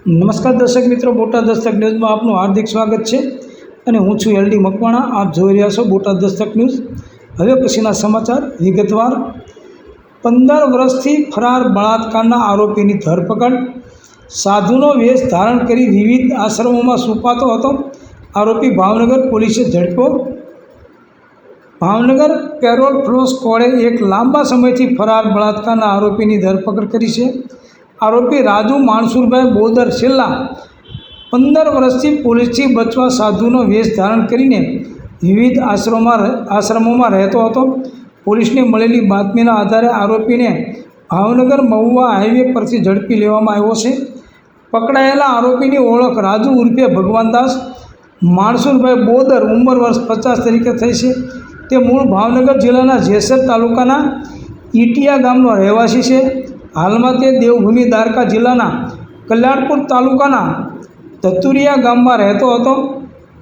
નમસ્કાર દર્શક મિત્રો, બોટાદ દસ્તક ન્યૂઝમાં આપનું હાર્દિક સ્વાગત છે અને હું છું LD મકવાણા। આપ જોઈ રહ્યા છો બોટાદ દસ્તક ન્યૂઝ। હવે પછીના સમાચાર વિગતવાર। 15 વર્ષથી ફરાર બળાત્કારના આરોપીની ધરપકડ। સાધુનો વેશ ધારણ કરી વિવિધ આશ્રમોમાં છુપાતો હતો આરોપી ભાવનગર પોલીસે ઝડપ્યો। ભાવનગર પેરોલ ફ્લો સ્ક્વોડે એક લાંબા સમયથી ફરાર બળાત્કારના આરોપીની ધરપકડ કરી છે। આરોપી રાજુ માણસુરભાઈ બોદર છેલ્લા 15 વર્ષથી પોલીસથી બચવા સાધુનો વેશ ધારણ કરીને વિવિધ આશ્રમોમાં રહેતો હતો। પોલીસને મળેલી બાતમીના આધારે આરોપીને ભાવનગર મહુવા હાઈવે પરથી ઝડપી લેવામાં આવ્યો છે। પકડાયેલા આરોપીની ઓળખ રાજુ ઉર્ફે ભગવાનદાસ માણસુરભાઈ બોદર ઉંમર વર્ષ 50 તરીકે થઈ છે। તે મૂળ ભાવનગર જિલ્લાના જેસર તાલુકાના ઈટિયા ગામનો રહેવાસી છે। હાલમાં તે દેવભૂમિ દ્વારકા જિલ્લાના કલ્યાણપુર તાલુકાના ધતુરિયા ગામમાં રહેતો હતો।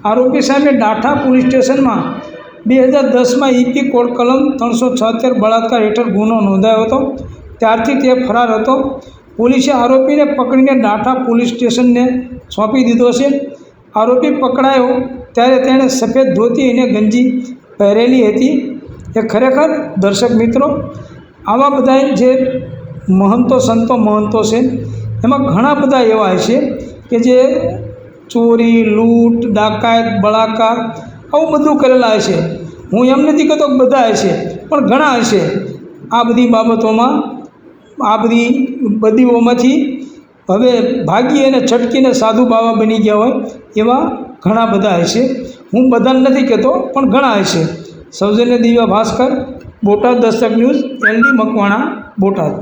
આરોપી સામે ડાઠા પોલીસ સ્ટેશનમાં 2010માં ઈપી કોડ કલમ 376 બળાત્કાર હેઠળ ગુનો નોંધાયો હતો। ત્યારથી તે ફરાર હતો। પોલીસે આરોપીને પકડીને ડાઠા પોલીસ સ્ટેશનને સોંપી દીધો છે। આરોપી પકડાયો ત્યારે તેણે સફેદ ધોતી અને ગંજી પહેરેલી હતી। એ ખરેખર દર્શક મિત્રો, આવા બધા જે સંતો મહંતો છે એમાં ઘણા બધા એવા છે કે જે ચોરી, લૂંટ, ડકાયત, બળાત્કાર આવું બધું કરેલા છે। હું એમ નથી કહેતો કે બધા છે, પણ ઘણા છે આ બધી બાબતોમાં, આ બધી બદીઓમાંથી હવે ભાગી અને છટકીને સાધુ બાવા બની ગયા હોય એવા ઘણા બધા છે। હું બધાને નથી કહેતો, પણ ઘણા છે। સૌજન્ય દિવ્યા ભાસ્કર, બોટાદ દસ્તક ન્યૂઝ, LD મકવાણા, બોટાદ।